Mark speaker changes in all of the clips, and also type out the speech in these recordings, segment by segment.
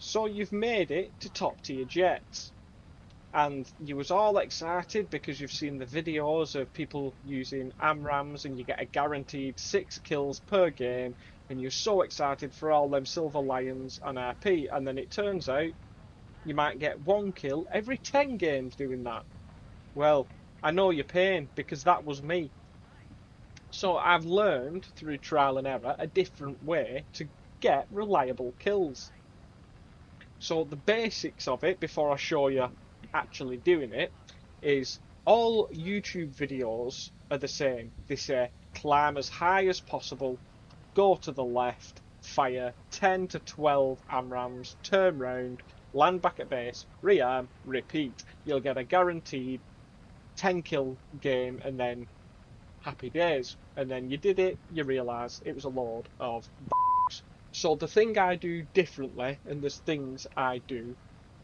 Speaker 1: So you've made it to top tier jets, and you was all excited because you've seen the videos of people using AMRAAMs and you get a guaranteed 6 kills per game, and you're so excited for all them silver lions and RP, and then it turns out you might get 1 kill every 10 games doing that. Well, I know your pain because that was me. So I've learned through trial and error a different way to get reliable kills. So the basics of it, before I show you actually doing it, is all YouTube videos are the same. They say climb as high as possible, go to the left, fire 10 to 12 AMRAAMs, turn round, land back at base, rearm, repeat. You'll get a guaranteed 10 kill game and then happy days. And then you did it, you realise it was a load of bollocks. So the thing I do differently, and there's things I do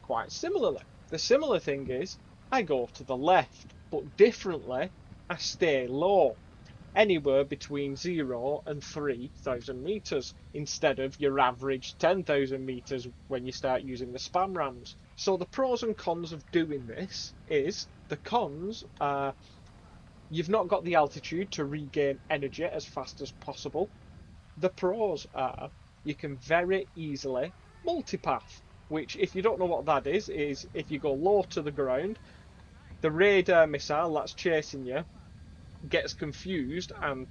Speaker 1: quite similarly. The similar thing is I go to the left, but differently, I stay low, anywhere between 0 and 3,000 meters instead of your average 10,000 meters when you start using the spam rams. So the pros and cons of doing this is the cons are you've not got the altitude to regain energy as fast as possible. The pros are you can very easily multipath, which, if you don't know what that is if you go low to the ground, the radar missile that's chasing you gets confused and,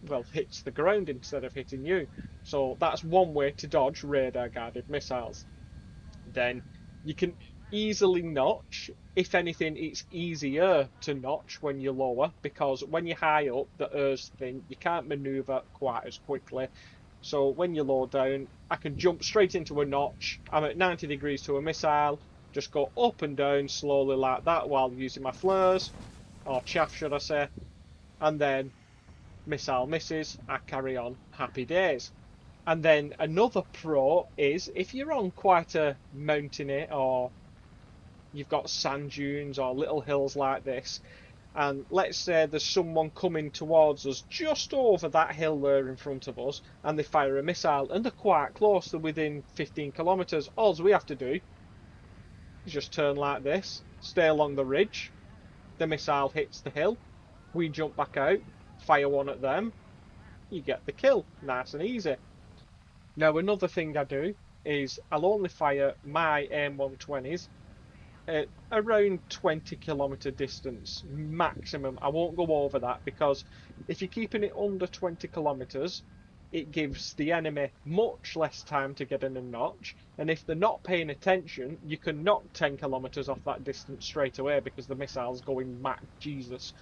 Speaker 1: well, hits the ground instead of hitting you. So that's one way to dodge radar guided missiles. Then you can easily notch. If anything, it's easier to notch when you're lower because when you're high up, the air's thin, you can't maneuver quite as quickly. So when you're low down, I can jump straight into a notch. I'm at 90 degrees to a missile, just go up and down slowly like that while using my flares, or chaff, should I say, and then missile misses, I carry on, happy days. And then another pro is if you're on quite a mountainy or you've got sand dunes or little hills like this, and let's say there's someone coming towards us just over that hill there in front of us, and they fire a missile, and they're quite close, they're within 15 kilometres. All we have to do is just turn like this, stay along the ridge, the missile hits the hill, we jump back out, fire one at them, you get the kill, nice and easy. Now, another thing I do is I'll only fire my AIM-120s at around 20-kilometre distance maximum. I won't go over that because if you're keeping it under 20 kilometres, it gives the enemy much less time to get in a notch. And if they're not paying attention, you can knock 10 kilometres off that distance straight away because the missile's going Mac Jesus.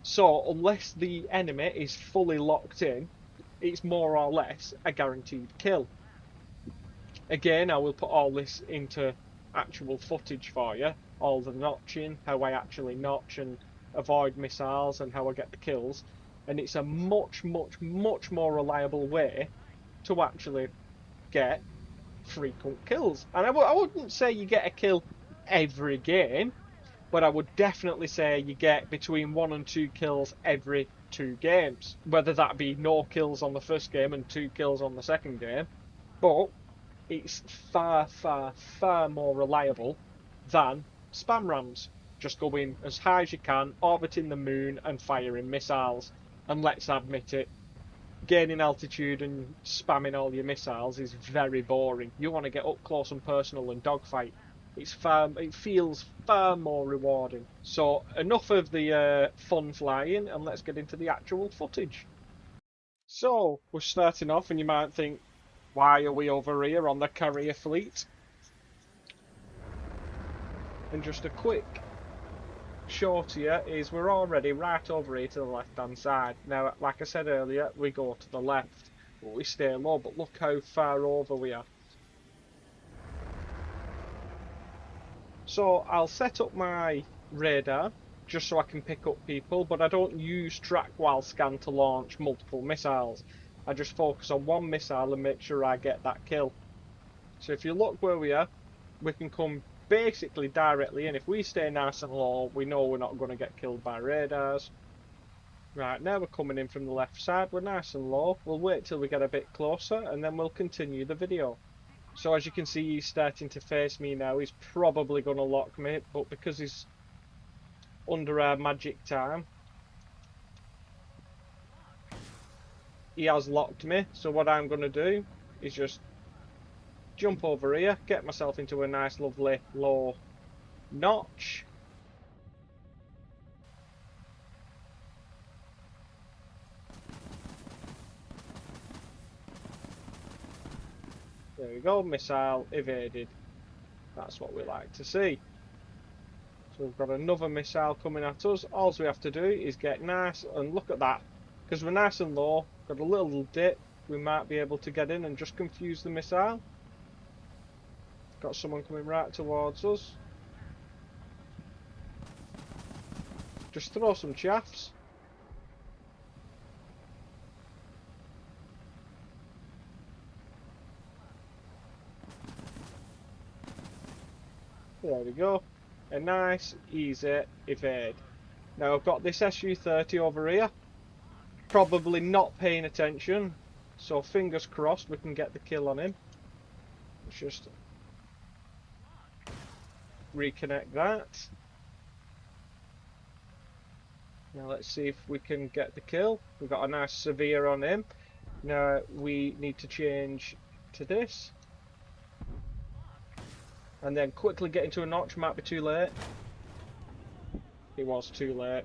Speaker 1: So, unless the enemy is fully locked in, it's more or less a guaranteed kill. Again, I will put all this into actual footage for you, all the notching, how I actually notch and avoid missiles and how I get the kills, and it's a much, much, much more reliable way to actually get frequent kills. And I wouldn't say you get a kill every game, but I would definitely say you get between 1 and 2 kills every 2 games, whether that be no kills on the first game and 2 kills on the second game. But it's far, far, far more reliable than spam rams. Just going as high as you can, orbiting the moon and firing missiles. And let's admit it, gaining altitude and spamming all your missiles is very boring. You want to get up close and personal and dogfight. It feels far more rewarding. So enough of the fun flying, and let's get into the actual footage. So we're starting off, and you might think, why are we over here on the carrier fleet? And just a quick show to you is we're already right over here to the left hand side. Now, like I said earlier, we go to the left, but we stay low, but look how far over we are. So I'll set up my radar just so I can pick up people, but I don't use track while scan to launch multiple missiles. I just focus on one missile and make sure I get that kill. So if you look where we are, we can come basically directly in. If we stay nice and low, we know we're not going to get killed by radars. Right, now we're coming in from the left side, we're nice and low. We'll wait till we get a bit closer and then we'll continue the video. So as you can see, he's starting to face me now. He's probably going to lock me, but because he's under our magic time, he has locked me. So what I'm going to do is just jump over here, get myself into a nice lovely low notch. There we go, missile evaded. That's what we like to see. So we've got another missile coming at us. All we have to do is get nice, and look at that. Because we're nice and low, got a little dip, we might be able to get in and just confuse the missile. Got someone coming right towards us. Just throw some chaffs. There we go. A nice, easy evade. Now I've got this SU-30 over here. Probably not paying attention. So fingers crossed we can get the kill on him. Let's just reconnect that. Now let's see if we can get the kill. We've got a nice severe on him. Now we need to change to this. And then quickly get into a notch. Might be too late. It was too late.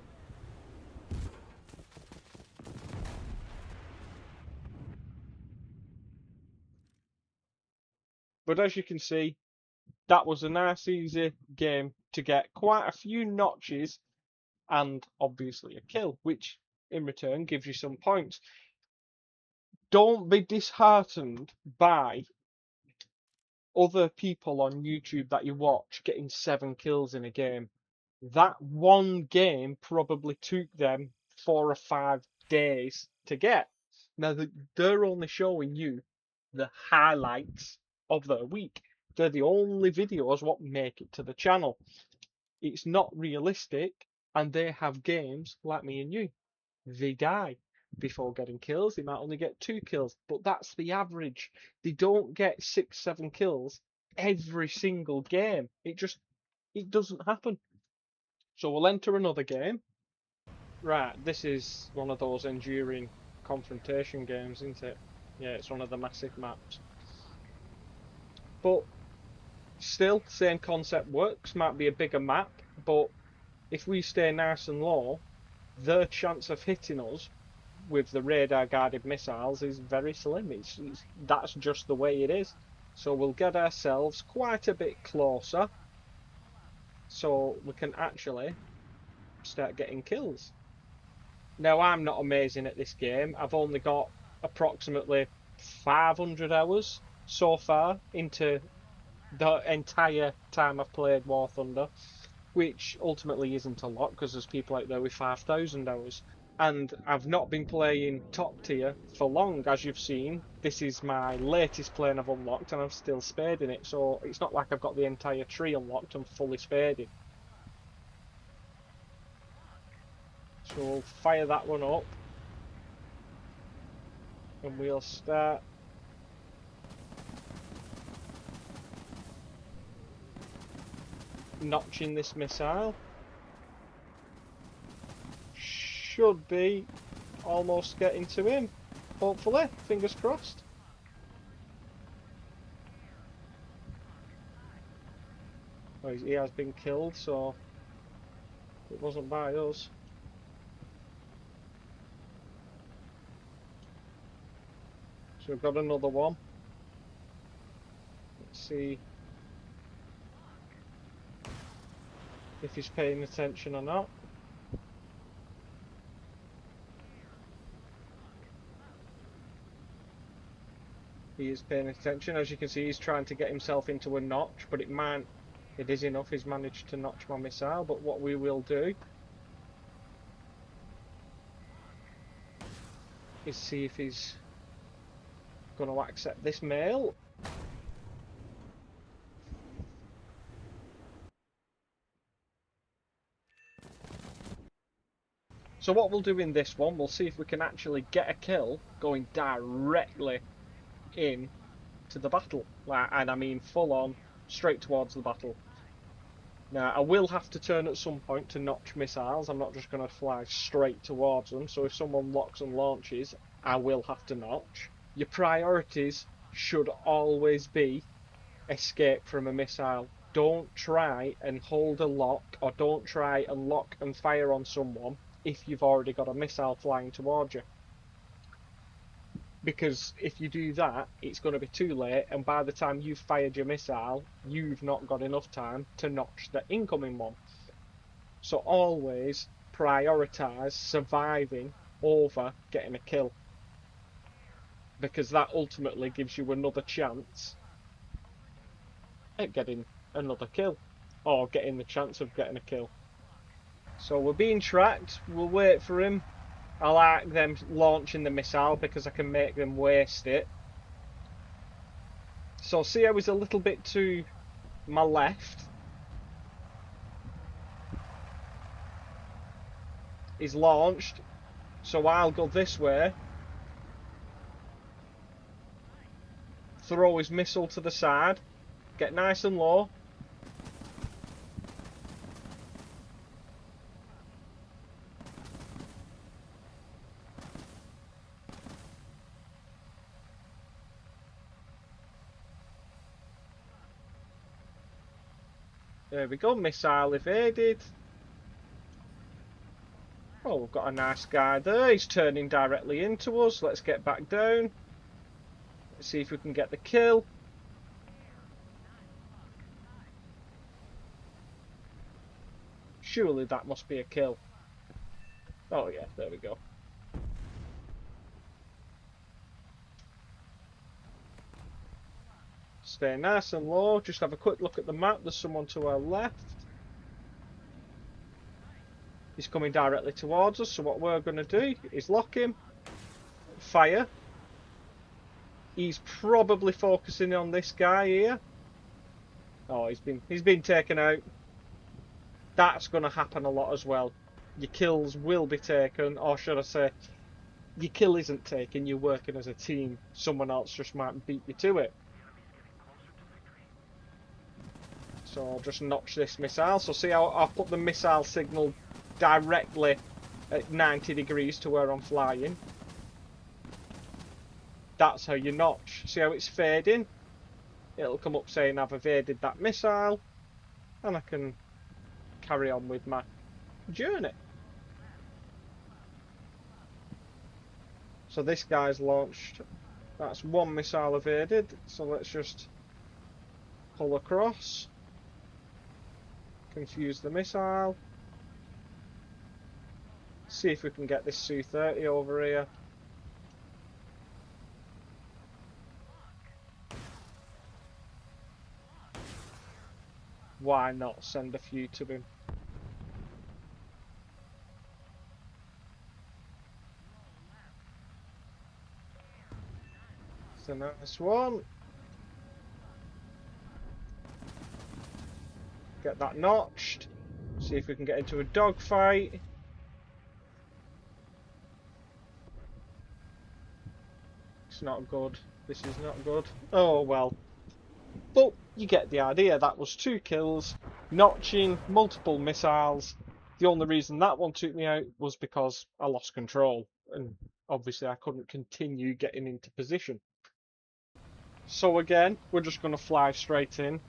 Speaker 1: But as you can see, that was a nice easy game to get quite a few notches and obviously a kill, which in return gives you some points. Don't be disheartened by other people on YouTube that you watch getting 7 kills in a game. That one game probably took them 4 or 5 days to get. Now they're only showing you the highlights of their week. They're the only videos what make it to the channel. It's not realistic, and they have games like me and you. They die before getting kills. They might only get 2 kills, but that's the average. They don't get 6, 7 kills every single game. It doesn't happen. So we'll enter another game. Right, this is one of those enduring confrontation games, isn't it? Yeah, it's one of the massive maps. But still, same concept works. Might be a bigger map, but if we stay nice and low, their chance of hitting us with the radar guided missiles is very slim. That's just the way it is. So we'll get ourselves quite a bit closer so we can actually start getting kills. Now I'm not amazing at this game. I've only got approximately 500 hours so far into the entire time I've played War Thunder, which ultimately isn't a lot because there's people out there with 5,000 hours. And I've not been playing top tier for long, as you've seen. This is my latest plane I've unlocked, and I'm still spading it. So it's not like I've got the entire tree unlocked and fully spaded. So we'll fire that one up, and we'll start notching this missile. Should be almost getting to him. Hopefully, fingers crossed. Oh, he has been killed, so it wasn't by us. So we've got another one. Let's see if he's paying attention or not. He is paying attention. As you can see, he's trying to get himself into a notch, but it is enough. He's managed to notch my missile. But what we will do is see if he's going to accept this mail. So what we'll do in this one, we'll see if we can actually get a kill going directly in to the battle. And I mean full on, straight towards the battle. Now, I will have to turn at some point to notch missiles. I'm not just going to fly straight towards them. So if someone locks and launches, I will have to notch. Your priorities should always be escape from a missile. Don't try and hold a lock, or don't try and lock and fire on someone if you've already got a missile flying towards you. Because if you do that, it's going to be too late, and by the time you've fired your missile, you've not got enough time to notch the incoming one. So always prioritise surviving over getting a kill, because that ultimately gives you another chance at getting another kill, or getting the chance of getting a kill. So we're being tracked, we'll wait for him. I like them launching the missile because I can make them waste it. So see how he's a little bit to my left. He's launched, so I'll go this way. Throw his missile to the side. Get nice and low. There we go, missile evaded. Oh, we've got a nice guy there. He's turning directly into us. Let's get back down. Let's see if we can get the kill. Surely that must be a kill. Oh yeah, there we go. Stay nice and low. Just have a quick look at the map. There's someone to our left. He's coming directly towards us, so what we're going to do is lock him, fire. He's probably focusing on this guy here. Oh, he's been taken out. That's going to happen a lot as well. Your kills will be taken, or should I say, your kill isn't taken. You're working as a team. Someone else just might beat you to it. So I'll just notch this missile. So see how I'll put the missile signal directly at 90 degrees to where I'm flying. That's how you notch. See how it's fading? It'll come up saying I've evaded that missile, and I can carry on with my journey. So this guy's launched. That's one missile evaded. So let's just pull across. Confuse the missile. See if we can get this Su-30 over here. Why not send a few to him? It's a nice one. Get that notched. See if we can get into a dogfight. It's not good. This is not good. Oh well. But you get the idea. That was 2 kills, notching multiple missiles. The only reason that one took me out was because I lost control, and obviously I couldn't continue getting into position. So again, we're just going to fly straight in,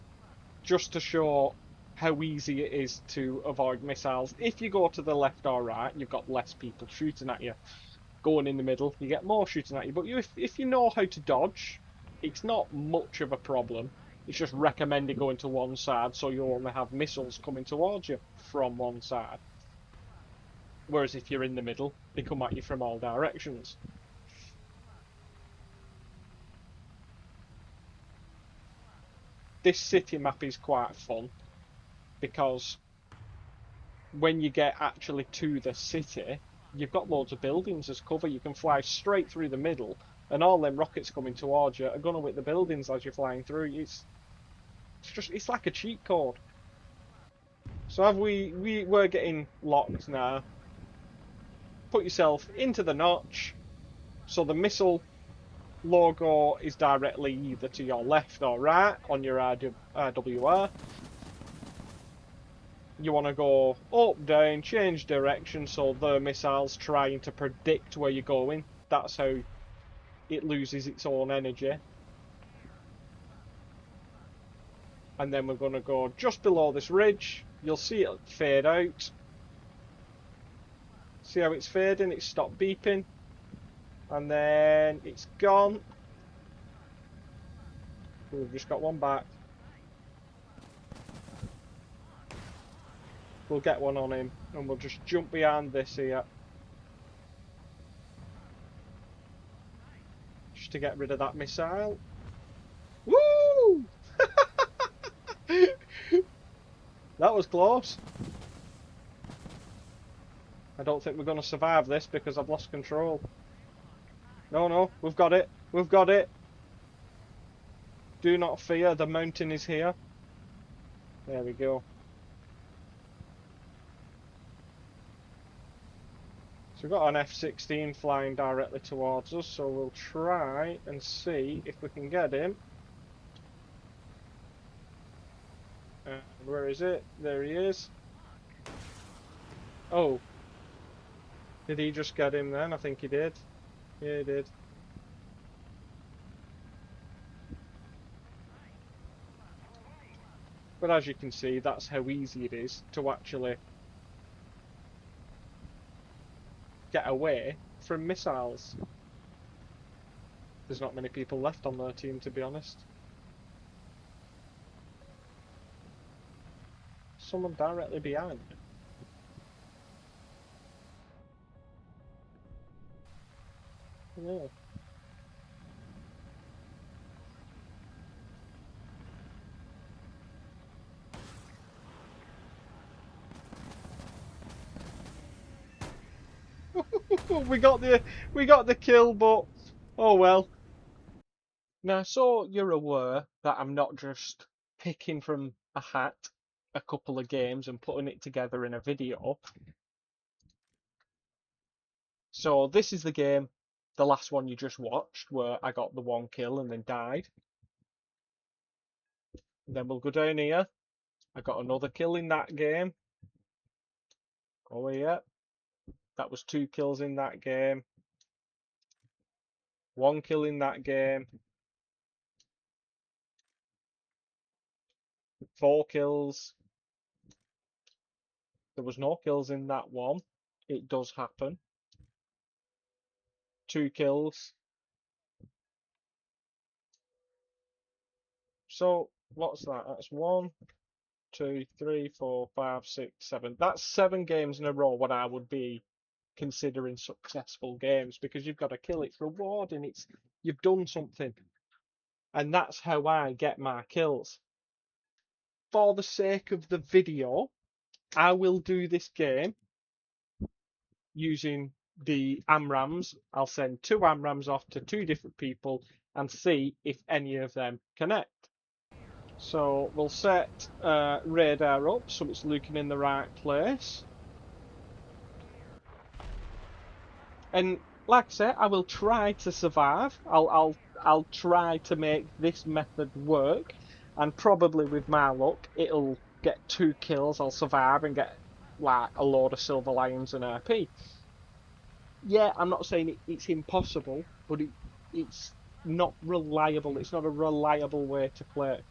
Speaker 1: just to show how easy it is to avoid missiles. If you go to the left or right, you've got less people shooting at you. Going in the middle, you get more shooting at you. But if you know how to dodge, it's not much of a problem. It's just recommended going to one side, so you only have missiles coming towards you from one side. Whereas if you're in the middle, they come at you from all directions. This city map is quite fun, because when you get actually to the city, you've got loads of buildings as cover. You can fly straight through the middle, and all them rockets coming towards you are going to hit the buildings as you're flying through. It's like a cheat code. So have we're getting locked now. Put yourself into the notch, so the missile logo is directly either to your left or right on your RWR. You want to go up, down, change direction so the missile's trying to predict where you're going. That's how it loses its own energy. And then we're going to go just below this ridge. You'll see it fade out. See how it's fading? It's stopped beeping. And then it's gone. We've just got one back. We'll get one on him. And we'll just jump behind this here. Just to get rid of that missile. Woo! That was close. I don't think we're going to survive this because I've lost control. No, we've got it. We've got it. Do not fear, the mountain is here. There we go. So we've got an F-16 flying directly towards us, so we'll try and see if we can get him. Where is it? There he is. Oh. Did he just get him then? I think he did. Yeah, he did. But as you can see, that's how easy it is to actually get away from missiles. There's not many people left on their team, to be honest. Someone directly behind. Yeah. we got the kill, but oh well. Now, so you're aware that I'm not just picking from a hat a couple of games and putting it together in a video. So this is the game, the last one you just watched, where I got the one kill and then died. And then we'll go down here. I got another kill in that game. Oh yeah, that was 2 kills in that game. 1 kill in that game. 4 kills. There was no kills in that one. It does happen. 2 kills. So what's that? That's 1, 2, 3, 4, 5, 6, 7. That's 7 games in a row what I would be considering successful games, because you've got to kill. It's rewarding. It's you've done something. And that's how I get my kills. For the sake of the video, I will do this game using the AMRAAMs. I'll send 2 AMRAAMs off to 2 different people and see if any of them connect. So we'll set radar up so it's looking in the right place. And like I say, I will try to survive. I'll try to make this method work, and probably with my luck, it'll get 2 kills. I'll survive and get like a load of silver lions and RP. Yeah, I'm not saying it's impossible, but it's not reliable. It's not a reliable way to play.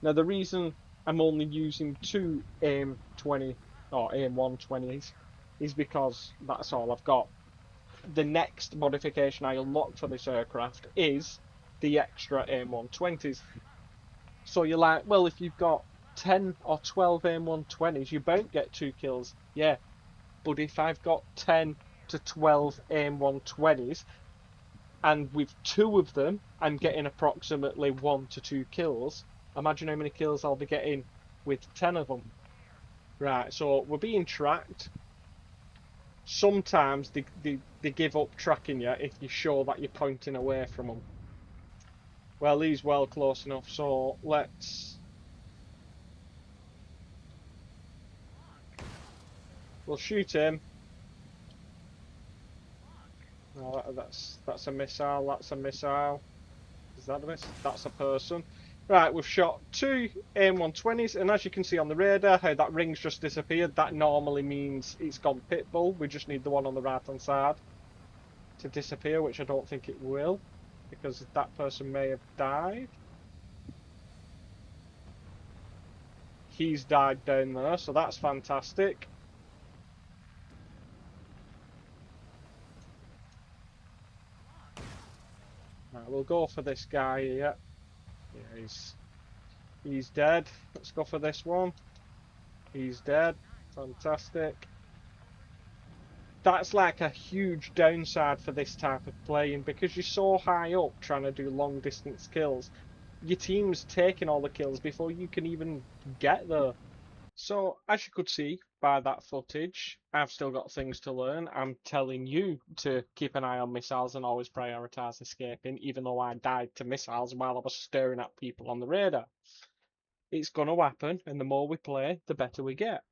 Speaker 1: Now, the reason I'm only using 2 AIM-20 or AIM-120s is because that's all I've got. The next modification I unlock for this aircraft is the extra AIM-120s. So you're like, well, if you've got 10 or 12 AIM-120s, you won't get 2 kills. Yeah, but if I've got 10 to 12 AIM-120s, and with 2 of them, I'm getting approximately 1 to 2 kills. Imagine how many kills I'll be getting with 10 of them. Right, so we're being tracked. Sometimes they give up tracking you if you show that you're pointing away from them. Well, he's well close enough, so we'll shoot him. No, that's a missile. That's a missile. Is that a miss? That's a person. Right, we've shot two AIM-120s, and as you can see on the radar, how that ring's just disappeared. That normally means it's gone pitbull. We just need the one on the right-hand side to disappear, which I don't think it will, because that person may have died. He's died down there, so that's fantastic. Right, we'll go for this guy here. Yeah, he's dead. Let's go for this one. He's dead. Fantastic. That's like a huge downside for this type of playing because you're so high up trying to do long distance kills. Your team's taking all the kills before you can even get there. So, as you could see by that footage, I've still got things to learn. I'm telling you to keep an eye on missiles and always prioritize escaping, even though I died to missiles while I was staring at people on the radar. It's going to happen, and the more we play, the better we get.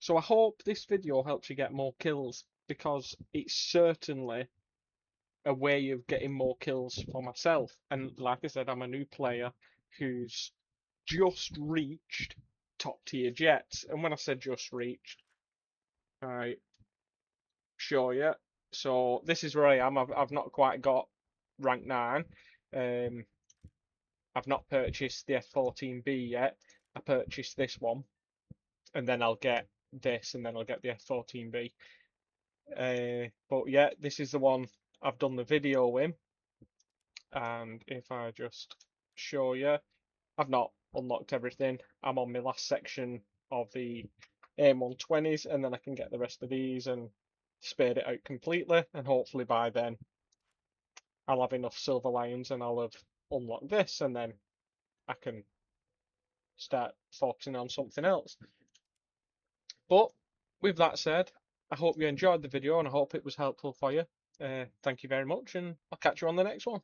Speaker 1: So I hope this video helps you get more kills because it's certainly a way of getting more kills for myself. And like I said, I'm a new player who's just reached top tier jets. And when I said just reached, I show you. So this is where I am. I've not quite got rank 9. Um, I've not purchased the F-14B yet. I purchased this one, and then I'll get this, and then I'll get the F-14B. But yeah, this is the one I've done the video with. And if I just show you, I've not unlocked everything. I'm on my last section of the AIM-120s, and then I can get the rest of these and spade it out completely. And hopefully by then I'll have enough silver lions and I'll have unlocked this, and then I can start focusing on something else. But with that said, I hope you enjoyed the video and I hope it was helpful for you. Thank you very much, and I'll catch you on the next one.